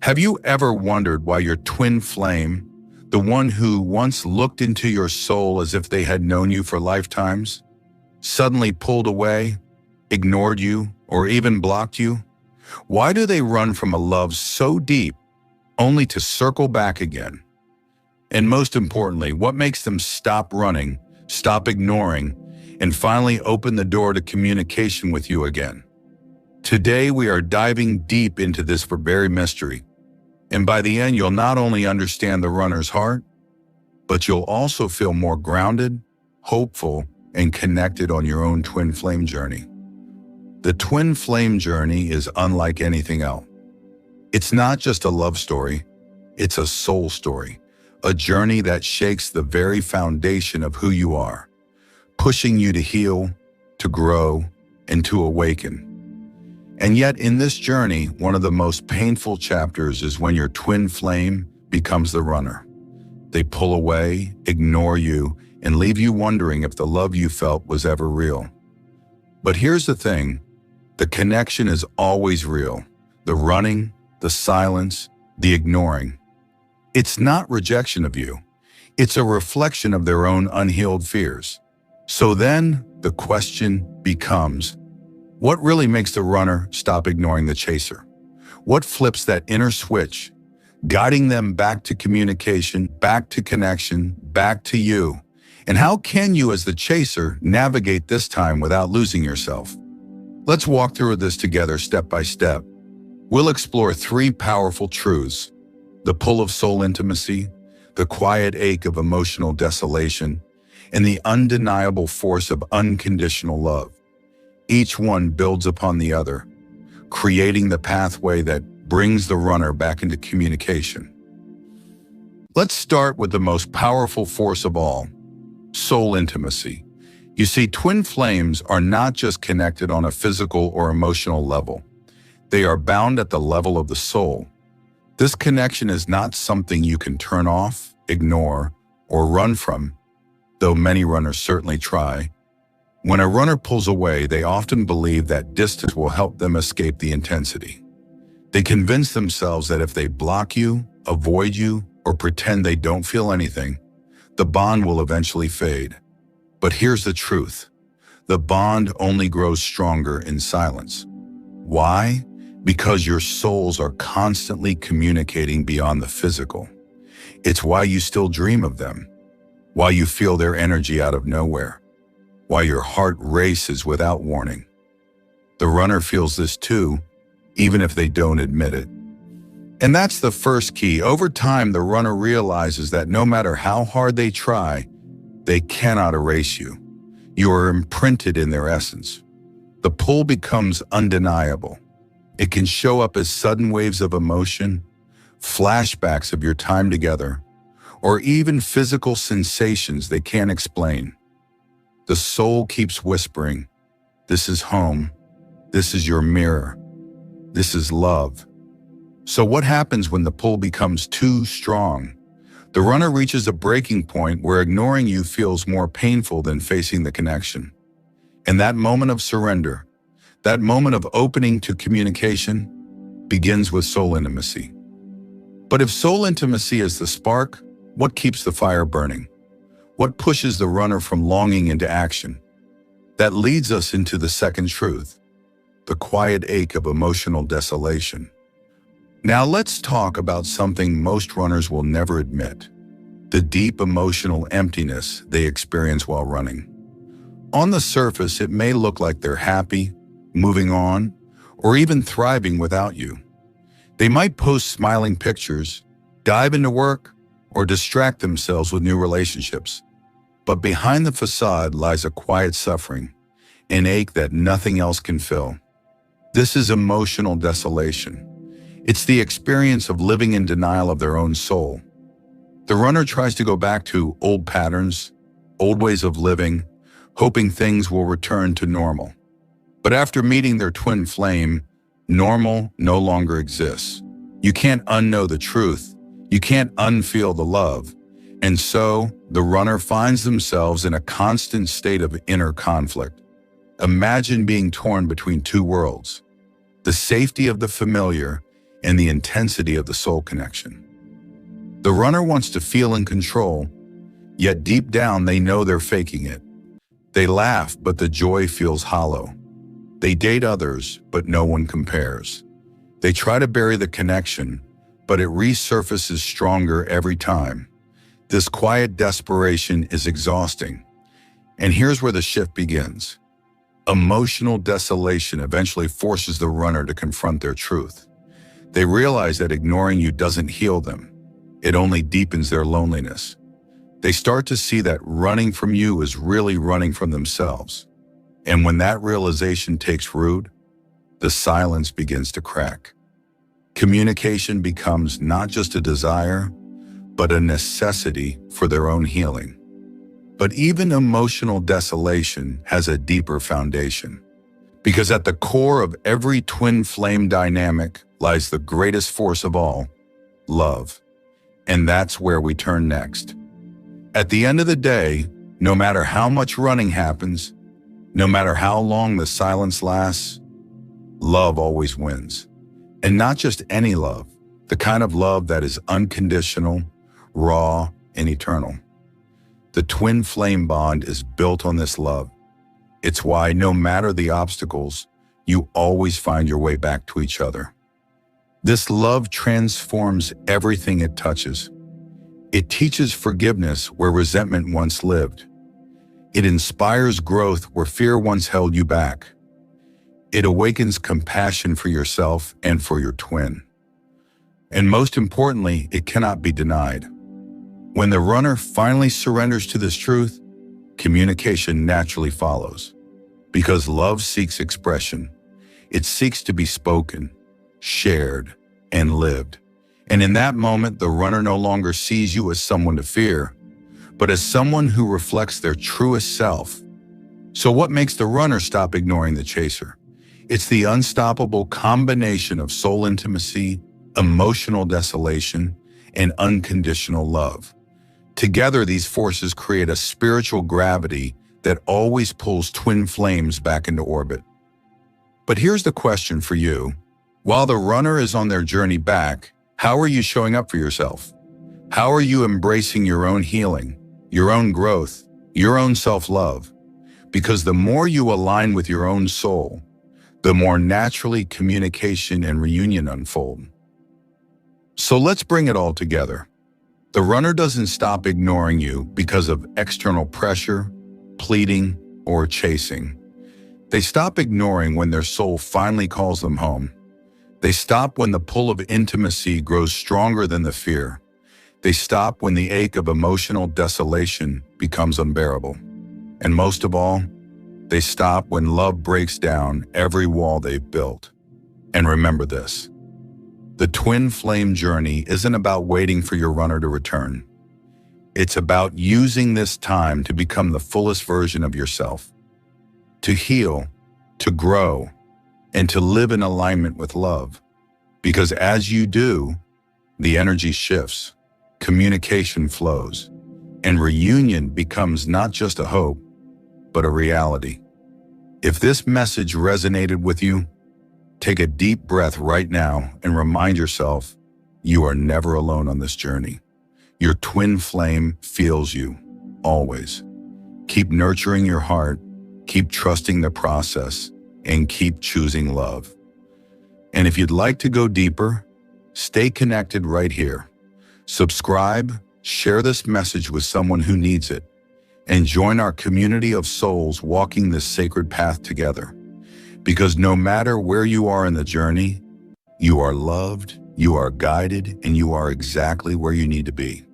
Have you ever wondered why your twin flame, the one who once looked into your soul as if they had known you for lifetimes, suddenly pulled away, ignored you, or even blocked you? Why do they run from a love so deep only to circle back again? And most importantly, what makes them stop running, stop ignoring, and finally open the door to communication with you again? Today, we are diving deep into this very mystery. And by the end, you'll not only understand the runner's heart, but you'll also feel more grounded, hopeful, and connected on your own twin flame journey. The twin flame journey is unlike anything else. It's not just a love story, it's a soul story, a journey that shakes the very foundation of who you are, pushing you to heal, to grow, and to awaken. And yet in this journey, one of the most painful chapters is when your twin flame becomes the runner. They pull away, ignore you, and leave you wondering if the love you felt was ever real. But here's the thing, the connection is always real. The running, the silence, the ignoring. It's not rejection of you. It's a reflection of their own unhealed fears. So then the question becomes, what really makes the runner stop ignoring the chaser? What flips that inner switch, guiding them back to communication, back to connection, back to you? And how can you as the chaser navigate this time without losing yourself? Let's walk through this together step by step. We'll explore three powerful truths: the pull of soul intimacy, the quiet ache of emotional desolation, and the undeniable force of unconditional love. Each one builds upon the other, creating the pathway that brings the runner back into communication. Let's start with the most powerful force of all, soul intimacy. You see, twin flames are not just connected on a physical or emotional level. They are bound at the level of the soul. This connection is not something you can turn off, ignore, or run from, though many runners certainly try. When a runner pulls away, they often believe that distance will help them escape the intensity. They convince themselves that if they block you, avoid you, or pretend they don't feel anything, the bond will eventually fade. But here's the truth. The bond only grows stronger in silence. Why? Because your souls are constantly communicating beyond the physical. It's why you still dream of them, why you feel their energy out of nowhere, why your heart races without warning. The runner feels this too, even if they don't admit it. And that's the first key. Over time, the runner realizes that no matter how hard they try, they cannot erase you. You are imprinted in their essence. The pull becomes undeniable. It can show up as sudden waves of emotion, flashbacks of your time together, or even physical sensations they can't explain. The soul keeps whispering, "This is home. This is your mirror. This is love." So what happens when the pull becomes too strong? The runner reaches a breaking point where ignoring you feels more painful than facing the connection. And that moment of surrender, that moment of opening to communication, begins with soul intimacy. But if soul intimacy is the spark, what keeps the fire burning? What pushes the runner from longing into action? That leads us into the second truth, the quiet ache of emotional desolation. Now let's talk about something most runners will never admit, the deep emotional emptiness they experience while running. On the surface, it may look like they're happy, moving on, or even thriving without you. They might post smiling pictures, dive into work, or distract themselves with new relationships. But behind the facade lies a quiet suffering, an ache that nothing else can fill. This is emotional desolation. It's the experience of living in denial of their own soul. The runner tries to go back to old patterns, old ways of living, hoping things will return to normal. But after meeting their twin flame, normal no longer exists. You can't unknow the truth. You can't unfeel the love. And so, the runner finds themselves in a constant state of inner conflict. Imagine being torn between two worlds, the safety of the familiar and the intensity of the soul connection. The runner wants to feel in control, yet deep down they know they're faking it. They laugh, but the joy feels hollow. They date others, but no one compares. They try to bury the connection, but it resurfaces stronger every time. This quiet desperation is exhausting. And here's where the shift begins. Emotional desolation eventually forces the runner to confront their truth. They realize that ignoring you doesn't heal them. It only deepens their loneliness. They start to see that running from you is really running from themselves. And when that realization takes root, the silence begins to crack. Communication becomes not just a desire, but a necessity for their own healing. But even emotional desolation has a deeper foundation. Because at the core of every twin flame dynamic lies the greatest force of all, love. And that's where we turn next. At the end of the day, no matter how much running happens, no matter how long the silence lasts, love always wins. And not just any love, the kind of love that is unconditional, raw, and eternal. The twin flame bond is built on this love. It's why no matter the obstacles, you always find your way back to each other. This love transforms everything it touches. It teaches forgiveness where resentment once lived. It inspires growth where fear once held you back. It awakens compassion for yourself and for your twin. And most importantly, it cannot be denied. When the runner finally surrenders to this truth, communication naturally follows. Because love seeks expression. It seeks to be spoken, shared, and lived. And in that moment, the runner no longer sees you as someone to fear, but as someone who reflects their truest self. So what makes the runner stop ignoring the chaser? It's the unstoppable combination of soul intimacy, emotional desolation, and unconditional love. Together, these forces create a spiritual gravity that always pulls twin flames back into orbit. But here's the question for you. While the runner is on their journey back, how are you showing up for yourself? How are you embracing your own healing, your own growth, your own self-love? Because the more you align with your own soul, the more naturally communication and reunion unfold. So let's bring it all together. The runner doesn't stop ignoring you because of external pressure, pleading, or chasing. They stop ignoring when their soul finally calls them home. They stop when the pull of intimacy grows stronger than the fear. They stop when the ache of emotional desolation becomes unbearable. And most of all, they stop when love breaks down every wall they've built. And remember this. The twin flame journey isn't about waiting for your runner to return. It's about using this time to become the fullest version of yourself, to heal, to grow, and to live in alignment with love. Because as you do, the energy shifts, communication flows, and reunion becomes not just a hope, but a reality. If this message resonated with you, take a deep breath right now and remind yourself you are never alone on this journey. Your twin flame feels you, always. Keep nurturing your heart, keep trusting the process, and keep choosing love. And if you'd like to go deeper, stay connected right here. Subscribe, share this message with someone who needs it, and join our community of souls walking this sacred path together. Because no matter where you are in the journey, you are loved, you are guided, and you are exactly where you need to be.